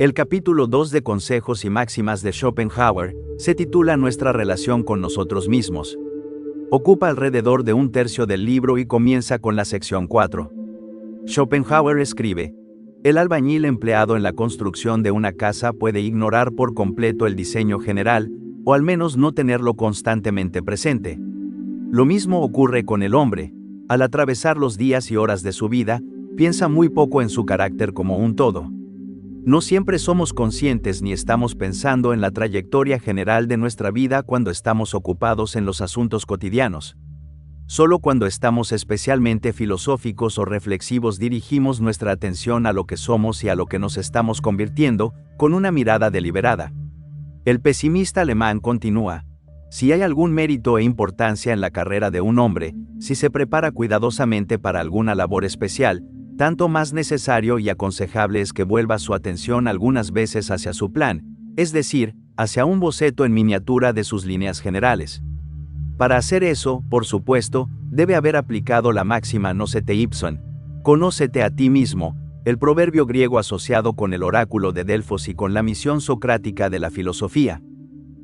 El capítulo 2 de Consejos y Máximas de Schopenhauer se titula Nuestra relación con nosotros mismos. Ocupa alrededor de un tercio del libro y comienza con la sección 4. Schopenhauer escribe: el albañil empleado en la construcción de una casa puede ignorar por completo el diseño general, o al menos no tenerlo constantemente presente. Lo mismo ocurre con el hombre. Al atravesar los días y horas de su vida, piensa muy poco en su carácter como un todo. No siempre somos conscientes ni estamos pensando en la trayectoria general de nuestra vida cuando estamos ocupados en los asuntos cotidianos. Solo cuando estamos especialmente filosóficos o reflexivos dirigimos nuestra atención a lo que somos y a lo que nos estamos convirtiendo, con una mirada deliberada. El pesimista alemán continúa: si hay algún mérito e importancia en la carrera de un hombre, si se prepara cuidadosamente para alguna labor especial, tanto más necesario y aconsejable es que vuelva su atención algunas veces hacia su plan, es decir, hacia un boceto en miniatura de sus líneas generales. Para hacer eso, por supuesto, debe haber aplicado la máxima nocete ipsum, conócete a ti mismo, el proverbio griego asociado con el oráculo de Delfos y con la misión socrática de la filosofía.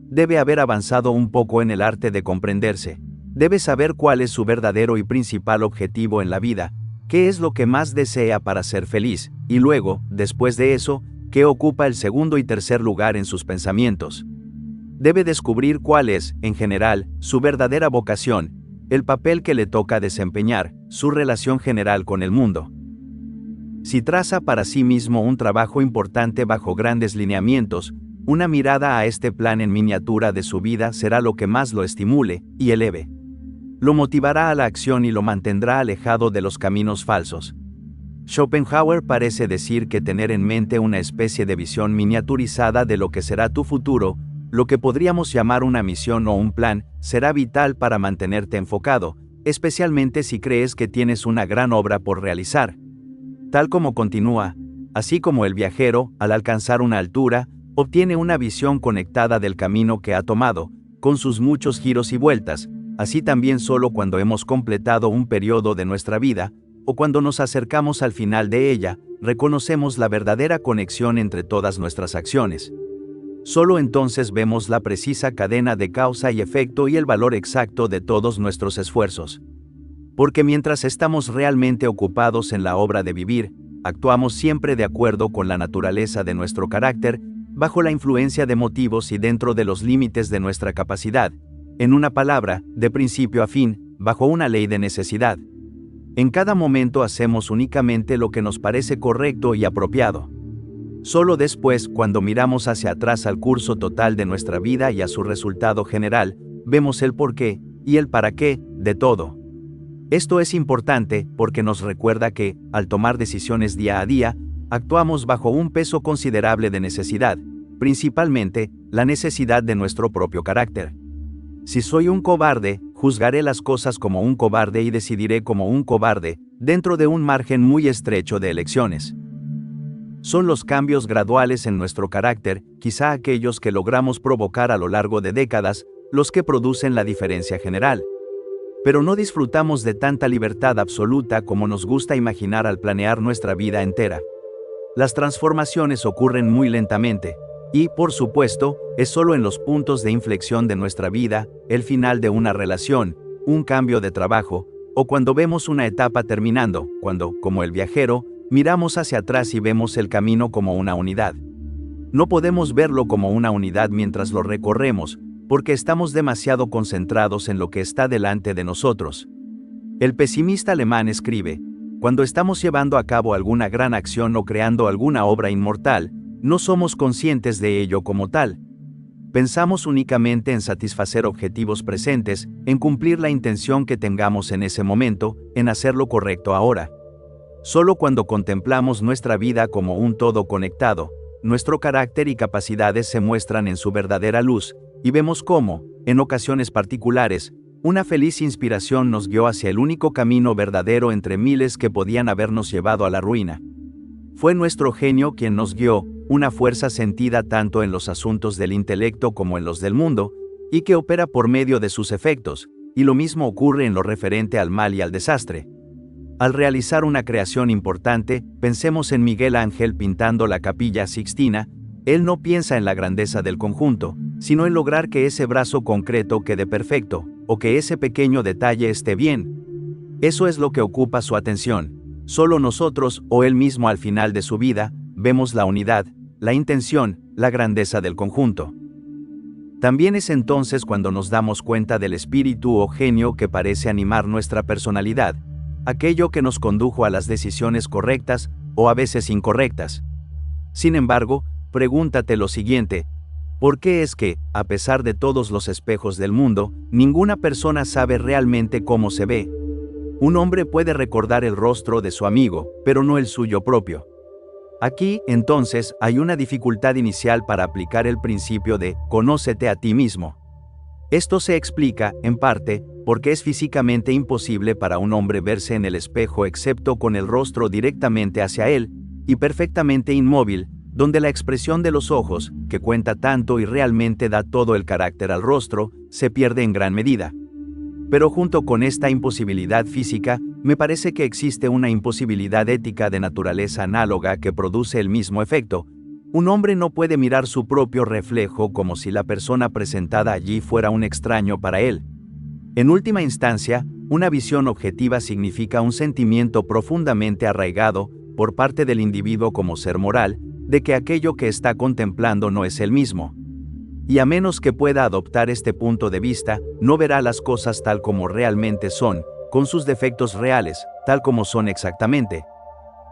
Debe haber avanzado un poco en el arte de comprenderse. Debe saber cuál es su verdadero y principal objetivo en la vida, qué es lo que más desea para ser feliz, y luego, después de eso, qué ocupa el segundo y tercer lugar en sus pensamientos. Debe descubrir cuál es, en general, su verdadera vocación, el papel que le toca desempeñar, su relación general con el mundo. Si traza para sí mismo un trabajo importante bajo grandes lineamientos, una mirada a este plan en miniatura de su vida será lo que más lo estimule y eleve. Lo motivará a la acción y lo mantendrá alejado de los caminos falsos. Schopenhauer parece decir que tener en mente una especie de visión miniaturizada de lo que será tu futuro, lo que podríamos llamar una misión o un plan, será vital para mantenerte enfocado, especialmente si crees que tienes una gran obra por realizar. Tal como continúa, así como el viajero, al alcanzar una altura, obtiene una visión conectada del camino que ha tomado, con sus muchos giros y vueltas, así también solo cuando hemos completado un periodo de nuestra vida, o cuando nos acercamos al final de ella, reconocemos la verdadera conexión entre todas nuestras acciones. Solo entonces vemos la precisa cadena de causa y efecto y el valor exacto de todos nuestros esfuerzos. Porque mientras estamos realmente ocupados en la obra de vivir, actuamos siempre de acuerdo con la naturaleza de nuestro carácter, bajo la influencia de motivos y dentro de los límites de nuestra capacidad, en una palabra, de principio a fin, bajo una ley de necesidad. En cada momento hacemos únicamente lo que nos parece correcto y apropiado. Solo después, cuando miramos hacia atrás al curso total de nuestra vida y a su resultado general, vemos el porqué y el para qué de todo. Esto es importante porque nos recuerda que, al tomar decisiones día a día, actuamos bajo un peso considerable de necesidad, principalmente, la necesidad de nuestro propio carácter. Si soy un cobarde, juzgaré las cosas como un cobarde y decidiré como un cobarde, dentro de un margen muy estrecho de elecciones. Son los cambios graduales en nuestro carácter, quizá aquellos que logramos provocar a lo largo de décadas, los que producen la diferencia general. Pero no disfrutamos de tanta libertad absoluta como nos gusta imaginar al planear nuestra vida entera. Las transformaciones ocurren muy lentamente. Y, por supuesto, es solo en los puntos de inflexión de nuestra vida, el final de una relación, un cambio de trabajo, o cuando vemos una etapa terminando, cuando, como el viajero, miramos hacia atrás y vemos el camino como una unidad. No podemos verlo como una unidad mientras lo recorremos, porque estamos demasiado concentrados en lo que está delante de nosotros. El pesimista alemán escribe: cuando estamos llevando a cabo alguna gran acción o creando alguna obra inmortal, no somos conscientes de ello como tal. Pensamos únicamente en satisfacer objetivos presentes, en cumplir la intención que tengamos en ese momento, en hacer lo correcto ahora. Solo cuando contemplamos nuestra vida como un todo conectado, nuestro carácter y capacidades se muestran en su verdadera luz, y vemos cómo, en ocasiones particulares, una feliz inspiración nos guió hacia el único camino verdadero entre miles que podían habernos llevado a la ruina. Fue nuestro genio quien nos guió, una fuerza sentida tanto en los asuntos del intelecto como en los del mundo, y que opera por medio de sus efectos, y lo mismo ocurre en lo referente al mal y al desastre. Al realizar una creación importante, pensemos en Miguel Ángel pintando la Capilla Sixtina, él no piensa en la grandeza del conjunto, sino en lograr que ese brazo concreto quede perfecto, o que ese pequeño detalle esté bien. Eso es lo que ocupa su atención. Solo nosotros, o él mismo al final de su vida, vemos la unidad, la intención, la grandeza del conjunto. También es entonces cuando nos damos cuenta del espíritu o genio que parece animar nuestra personalidad, aquello que nos condujo a las decisiones correctas, o a veces incorrectas. Sin embargo, pregúntate lo siguiente: ¿por qué es que, a pesar de todos los espejos del mundo, ninguna persona sabe realmente cómo se ve? Un hombre puede recordar el rostro de su amigo, pero no el suyo propio. Aquí, entonces, hay una dificultad inicial para aplicar el principio de «conócete a ti mismo». Esto se explica, en parte, porque es físicamente imposible para un hombre verse en el espejo excepto con el rostro directamente hacia él, y perfectamente inmóvil, donde la expresión de los ojos, que cuenta tanto y realmente da todo el carácter al rostro, se pierde en gran medida. Pero junto con esta imposibilidad física, me parece que existe una imposibilidad ética de naturaleza análoga que produce el mismo efecto. Un hombre no puede mirar su propio reflejo como si la persona presentada allí fuera un extraño para él. En última instancia, una visión objetiva significa un sentimiento profundamente arraigado, por parte del individuo como ser moral, de que aquello que está contemplando no es él mismo. Y a menos que pueda adoptar este punto de vista, no verá las cosas tal como realmente son, con sus defectos reales, tal como son exactamente.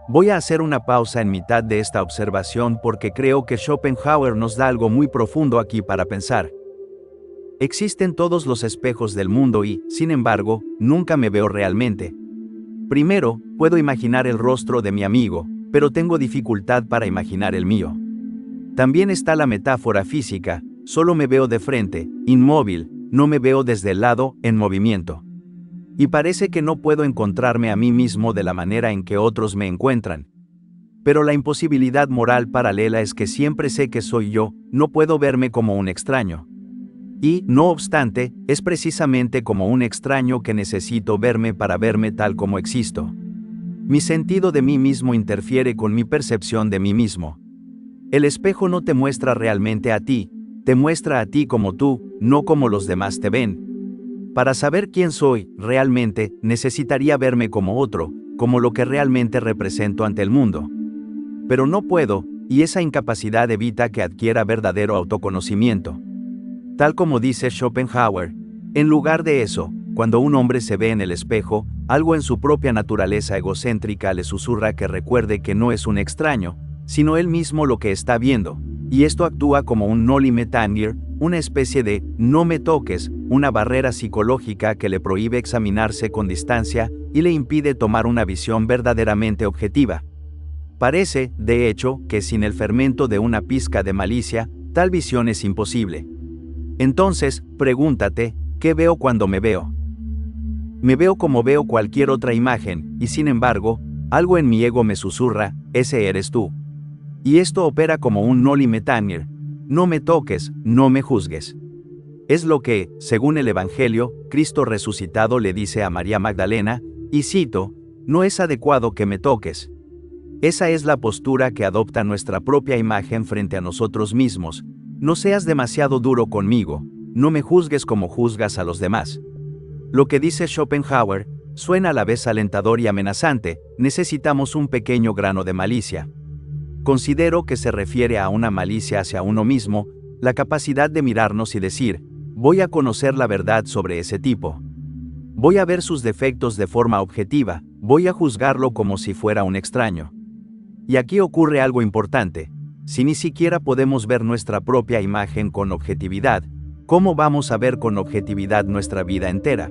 Voy a hacer una pausa en mitad de esta observación porque creo que Schopenhauer nos da algo muy profundo aquí para pensar. Existen todos los espejos del mundo y, sin embargo, nunca me veo realmente. Primero, puedo imaginar el rostro de mi amigo, pero tengo dificultad para imaginar el mío. También está la metáfora física, solo me veo de frente, inmóvil, no me veo desde el lado, en movimiento. Y parece que no puedo encontrarme a mí mismo de la manera en que otros me encuentran. Pero la imposibilidad moral paralela es que siempre sé que soy yo, no puedo verme como un extraño. Y, no obstante, es precisamente como un extraño que necesito verme para verme tal como existo. Mi sentido de mí mismo interfiere con mi percepción de mí mismo. El espejo no te muestra realmente a ti, te muestra a ti como tú, no como los demás te ven. Para saber quién soy, realmente, necesitaría verme como otro, como lo que realmente represento ante el mundo. Pero no puedo, y esa incapacidad evita que adquiera verdadero autoconocimiento. Tal como dice Schopenhauer, en lugar de eso, cuando un hombre se ve en el espejo, algo en su propia naturaleza egocéntrica le susurra que recuerde que no es un extraño, sino él mismo lo que está viendo, y esto actúa como un Noli me tangere, una especie de «no me toques», una barrera psicológica que le prohíbe examinarse con distancia y le impide tomar una visión verdaderamente objetiva. Parece, de hecho, que sin el fermento de una pizca de malicia, tal visión es imposible. Entonces, pregúntate, ¿qué veo cuando me veo? Me veo como veo cualquier otra imagen, y sin embargo, algo en mi ego me susurra, ese eres tú. Y esto opera como un Noli me tangere, no me toques, no me juzgues. Es lo que, según el Evangelio, Cristo resucitado le dice a María Magdalena, y cito, no es adecuado que me toques. Esa es la postura que adopta nuestra propia imagen frente a nosotros mismos. No seas demasiado duro conmigo, no me juzgues como juzgas a los demás. Lo que dice Schopenhauer suena a la vez alentador y amenazante, necesitamos un pequeño grano de malicia. Considero que se refiere a una malicia hacia uno mismo, la capacidad de mirarnos y decir, voy a conocer la verdad sobre ese tipo. Voy a ver sus defectos de forma objetiva, voy a juzgarlo como si fuera un extraño. Y aquí ocurre algo importante. Si ni siquiera podemos ver nuestra propia imagen con objetividad, ¿cómo vamos a ver con objetividad nuestra vida entera?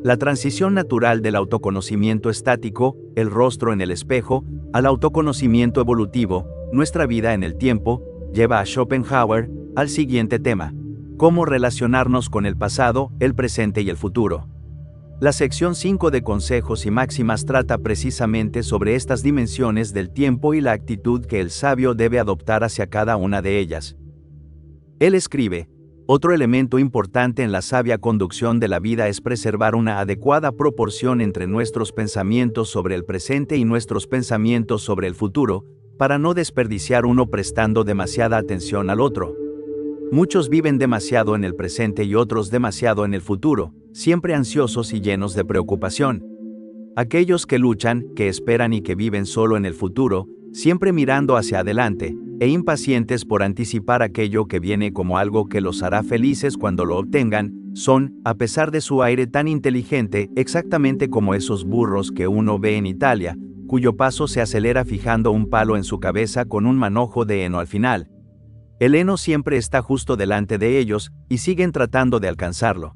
La transición natural del autoconocimiento estático, el rostro en el espejo, al autoconocimiento evolutivo, nuestra vida en el tiempo, lleva a Schopenhauer al siguiente tema: cómo relacionarnos con el pasado, el presente y el futuro. La sección 5 de Consejos y Máximas trata precisamente sobre estas dimensiones del tiempo y la actitud que el sabio debe adoptar hacia cada una de ellas. Él escribe: Otro elemento importante en la sabia conducción de la vida es preservar una adecuada proporción entre nuestros pensamientos sobre el presente y nuestros pensamientos sobre el futuro, para no desperdiciar uno prestando demasiada atención al otro. Muchos viven demasiado en el presente y otros demasiado en el futuro, siempre ansiosos y llenos de preocupación. Aquellos que luchan, que esperan y que viven solo en el futuro, siempre mirando hacia adelante, e impacientes por anticipar aquello que viene como algo que los hará felices cuando lo obtengan, son, a pesar de su aire tan inteligente, exactamente como esos burros que uno ve en Italia, cuyo paso se acelera fijando un palo en su cabeza con un manojo de heno al final. El heno siempre está justo delante de ellos, y siguen tratando de alcanzarlo.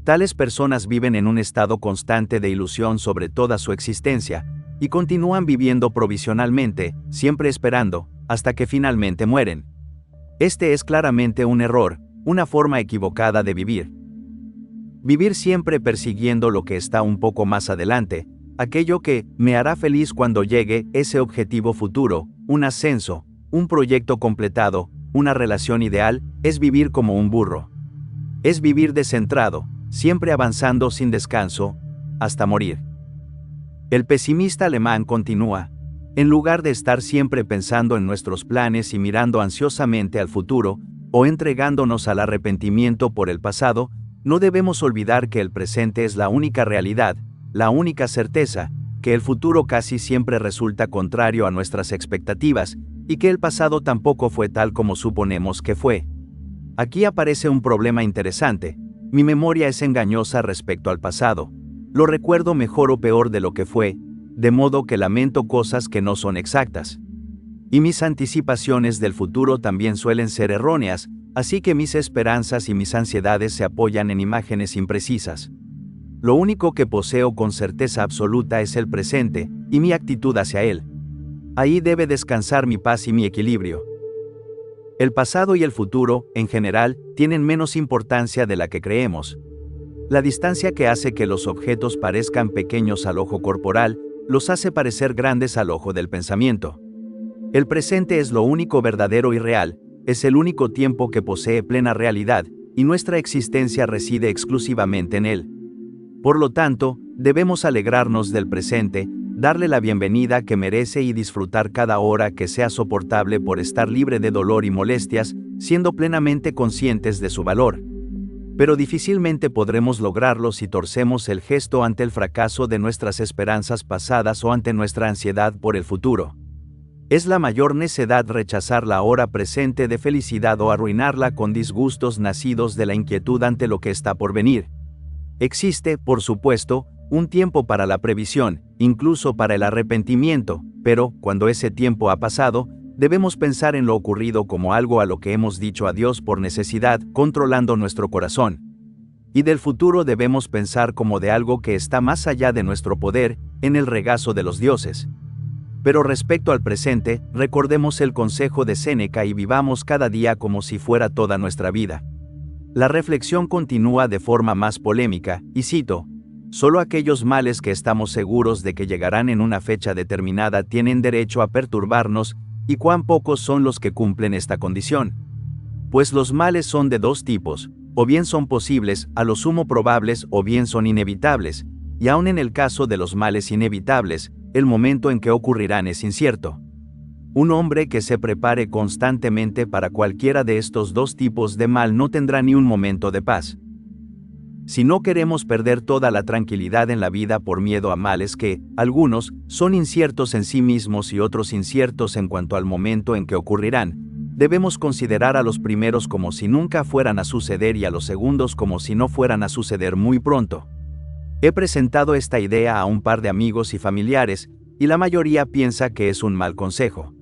Tales personas viven en un estado constante de ilusión sobre toda su existencia, y continúan viviendo provisionalmente, siempre esperando, hasta que finalmente mueren. Este es claramente un error, una forma equivocada de vivir. Vivir siempre persiguiendo lo que está un poco más adelante, aquello que me hará feliz cuando llegue ese objetivo futuro, un ascenso, un proyecto completado, una relación ideal, es vivir como un burro. Es vivir descentrado, siempre avanzando sin descanso, hasta morir. El pesimista alemán continúa: en lugar de estar siempre pensando en nuestros planes y mirando ansiosamente al futuro, o entregándonos al arrepentimiento por el pasado, no debemos olvidar que el presente es la única realidad, la única certeza, que el futuro casi siempre resulta contrario a nuestras expectativas, y que el pasado tampoco fue tal como suponemos que fue. Aquí aparece un problema interesante. Mi memoria es engañosa respecto al pasado. Lo recuerdo mejor o peor de lo que fue, de modo que lamento cosas que no son exactas. Y mis anticipaciones del futuro también suelen ser erróneas, así que mis esperanzas y mis ansiedades se apoyan en imágenes imprecisas. Lo único que poseo con certeza absoluta es el presente, y mi actitud hacia él. Ahí debe descansar mi paz y mi equilibrio. El pasado y el futuro, en general, tienen menos importancia de la que creemos. La distancia que hace que los objetos parezcan pequeños al ojo corporal, los hace parecer grandes al ojo del pensamiento. El presente es lo único verdadero y real, es el único tiempo que posee plena realidad, y nuestra existencia reside exclusivamente en él. Por lo tanto, debemos alegrarnos del presente, darle la bienvenida que merece y disfrutar cada hora que sea soportable por estar libre de dolor y molestias, siendo plenamente conscientes de su valor. Pero difícilmente podremos lograrlo si torcemos el gesto ante el fracaso de nuestras esperanzas pasadas o ante nuestra ansiedad por el futuro. Es la mayor necedad rechazar la hora presente de felicidad o arruinarla con disgustos nacidos de la inquietud ante lo que está por venir. Existe, por supuesto, un tiempo para la previsión, incluso para el arrepentimiento, pero, cuando ese tiempo ha pasado, debemos pensar en lo ocurrido como algo a lo que hemos dicho adiós por necesidad, controlando nuestro corazón. Y del futuro debemos pensar como de algo que está más allá de nuestro poder, en el regazo de los dioses. Pero respecto al presente, recordemos el consejo de Séneca y vivamos cada día como si fuera toda nuestra vida. La reflexión continúa de forma más polémica, y cito: solo aquellos males que estamos seguros de que llegarán en una fecha determinada tienen derecho a perturbarnos, y cuán pocos son los que cumplen esta condición. Pues los males son de dos tipos, o bien son posibles, a lo sumo probables, o bien son inevitables, y aun en el caso de los males inevitables, el momento en que ocurrirán es incierto. Un hombre que se prepare constantemente para cualquiera de estos dos tipos de mal no tendrá ni un momento de paz. Si no queremos perder toda la tranquilidad en la vida por miedo a males que, algunos, son inciertos en sí mismos y otros inciertos en cuanto al momento en que ocurrirán, debemos considerar a los primeros como si nunca fueran a suceder y a los segundos como si no fueran a suceder muy pronto. He presentado esta idea a un par de amigos y familiares, y la mayoría piensa que es un mal consejo.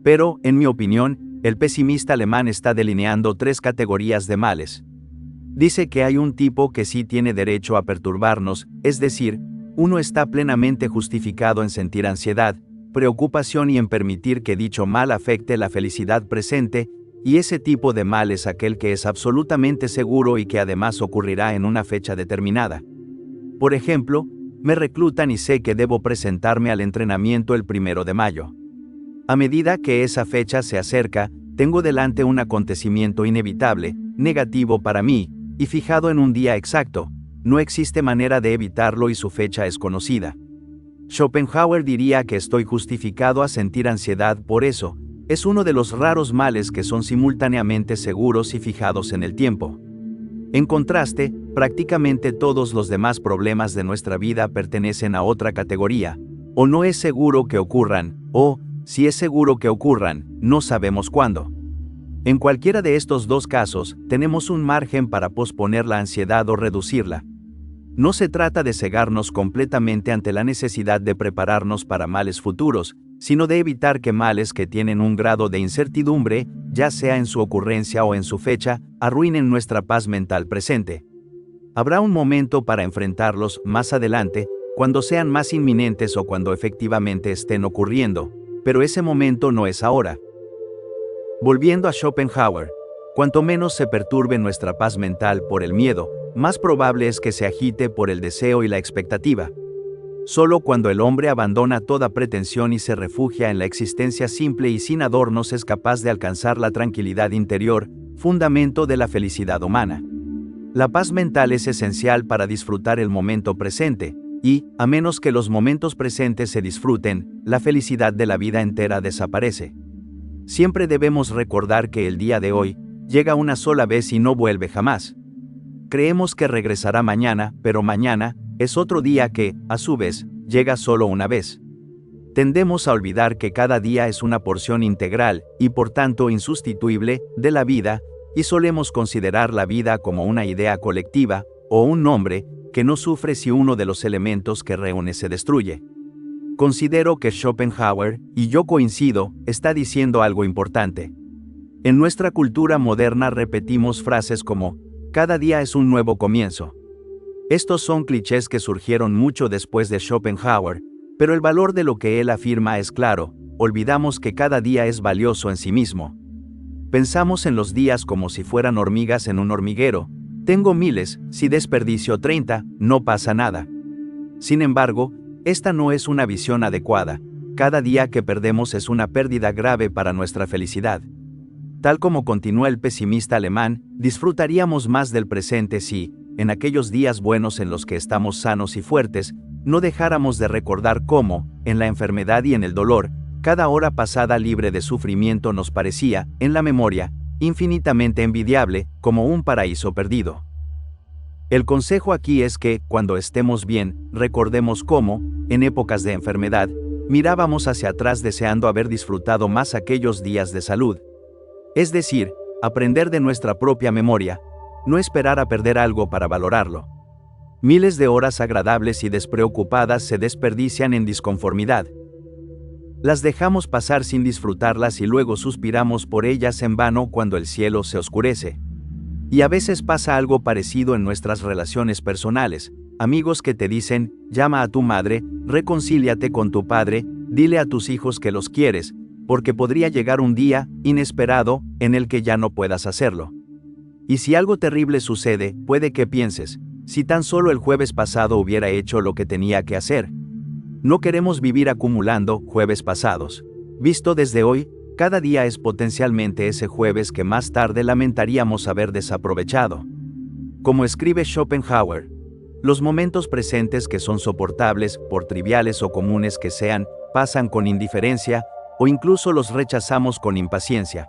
Pero, en mi opinión, el pesimista alemán está delineando tres categorías de males. Dice que hay un tipo que sí tiene derecho a perturbarnos, es decir, uno está plenamente justificado en sentir ansiedad, preocupación y en permitir que dicho mal afecte la felicidad presente, y ese tipo de mal es aquel que es absolutamente seguro y que además ocurrirá en una fecha determinada. Por ejemplo, me reclutan y sé que debo presentarme al entrenamiento el 1 de mayo. A medida que esa fecha se acerca, tengo delante un acontecimiento inevitable, negativo para mí, y fijado en un día exacto. No existe manera de evitarlo y su fecha es conocida. Schopenhauer diría que estoy justificado a sentir ansiedad por eso. Es uno de los raros males que son simultáneamente seguros y fijados en el tiempo. En contraste, prácticamente todos los demás problemas de nuestra vida pertenecen a otra categoría. O no es seguro que ocurran, o, si es seguro que ocurran, no sabemos cuándo. En cualquiera de estos dos casos, tenemos un margen para posponer la ansiedad o reducirla. No se trata de cegarnos completamente ante la necesidad de prepararnos para males futuros, sino de evitar que males que tienen un grado de incertidumbre, ya sea en su ocurrencia o en su fecha, arruinen nuestra paz mental presente. Habrá un momento para enfrentarlos más adelante, cuando sean más inminentes o cuando efectivamente estén ocurriendo, pero ese momento no es ahora. Volviendo a Schopenhauer, cuanto menos se perturbe nuestra paz mental por el miedo, más probable es que se agite por el deseo y la expectativa. Solo cuando el hombre abandona toda pretensión y se refugia en la existencia simple y sin adornos es capaz de alcanzar la tranquilidad interior, fundamento de la felicidad humana. La paz mental es esencial para disfrutar el momento presente, y, a menos que los momentos presentes se disfruten, la felicidad de la vida entera desaparece. Siempre debemos recordar que el día de hoy llega una sola vez y no vuelve jamás. Creemos que regresará mañana, pero mañana es otro día que, a su vez, llega solo una vez. Tendemos a olvidar que cada día es una porción integral, y por tanto insustituible, de la vida, y solemos considerar la vida como una idea colectiva, o un nombre, que no sufre si uno de los elementos que reúne se destruye. Considero que Schopenhauer, y yo coincido, está diciendo algo importante. En nuestra cultura moderna repetimos frases como, cada día es un nuevo comienzo. Estos son clichés que surgieron mucho después de Schopenhauer, pero el valor de lo que él afirma es claro, olvidamos que cada día es valioso en sí mismo. Pensamos en los días como si fueran hormigas en un hormiguero. Tengo miles, si desperdicio 30, no pasa nada. Sin embargo, esta no es una visión adecuada. Cada día que perdemos es una pérdida grave para nuestra felicidad. Tal como continúa el pesimista alemán, disfrutaríamos más del presente si, en aquellos días buenos en los que estamos sanos y fuertes, no dejáramos de recordar cómo, en la enfermedad y en el dolor, cada hora pasada libre de sufrimiento nos parecía, en la memoria, infinitamente envidiable, como un paraíso perdido. El consejo aquí es que, cuando estemos bien, recordemos cómo, en épocas de enfermedad, mirábamos hacia atrás deseando haber disfrutado más aquellos días de salud. Es decir, aprender de nuestra propia memoria, no esperar a perder algo para valorarlo. Miles de horas agradables y despreocupadas se desperdician en disconformidad. Las dejamos pasar sin disfrutarlas y luego suspiramos por ellas en vano cuando el cielo se oscurece. Y a veces pasa algo parecido en nuestras relaciones personales, amigos que te dicen, llama a tu madre, reconcíliate con tu padre, dile a tus hijos que los quieres, porque podría llegar un día, inesperado, en el que ya no puedas hacerlo. Y si algo terrible sucede, puede que pienses, si tan solo el jueves pasado hubiera hecho lo que tenía que hacer. No queremos vivir acumulando jueves pasados. Visto desde hoy, cada día es potencialmente ese jueves que más tarde lamentaríamos haber desaprovechado. Como escribe Schopenhauer, los momentos presentes que son soportables, por triviales o comunes que sean, pasan con indiferencia, o incluso los rechazamos con impaciencia.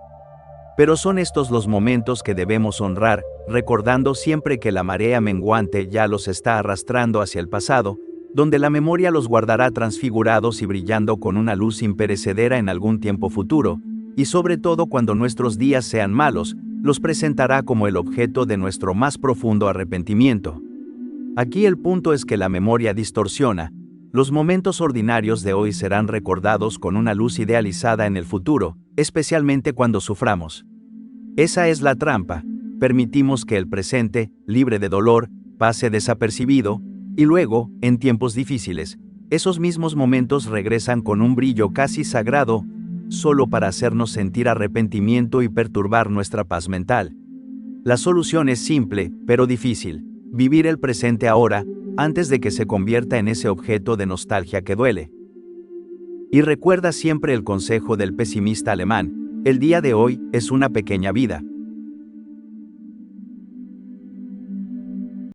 Pero son estos los momentos que debemos honrar, recordando siempre que la marea menguante ya los está arrastrando hacia el pasado, donde la memoria los guardará transfigurados y brillando con una luz imperecedera en algún tiempo futuro, y sobre todo cuando nuestros días sean malos, los presentará como el objeto de nuestro más profundo arrepentimiento. Aquí el punto es que la memoria distorsiona. Los momentos ordinarios de hoy serán recordados con una luz idealizada en el futuro, especialmente cuando suframos. Esa es la trampa. Permitimos que el presente, libre de dolor, pase desapercibido, y luego, en tiempos difíciles, esos mismos momentos regresan con un brillo casi sagrado, solo para hacernos sentir arrepentimiento y perturbar nuestra paz mental. La solución es simple, pero difícil: vivir el presente ahora, antes de que se convierta en ese objeto de nostalgia que duele. Y recuerda siempre el consejo del pesimista alemán: el día de hoy es una pequeña vida.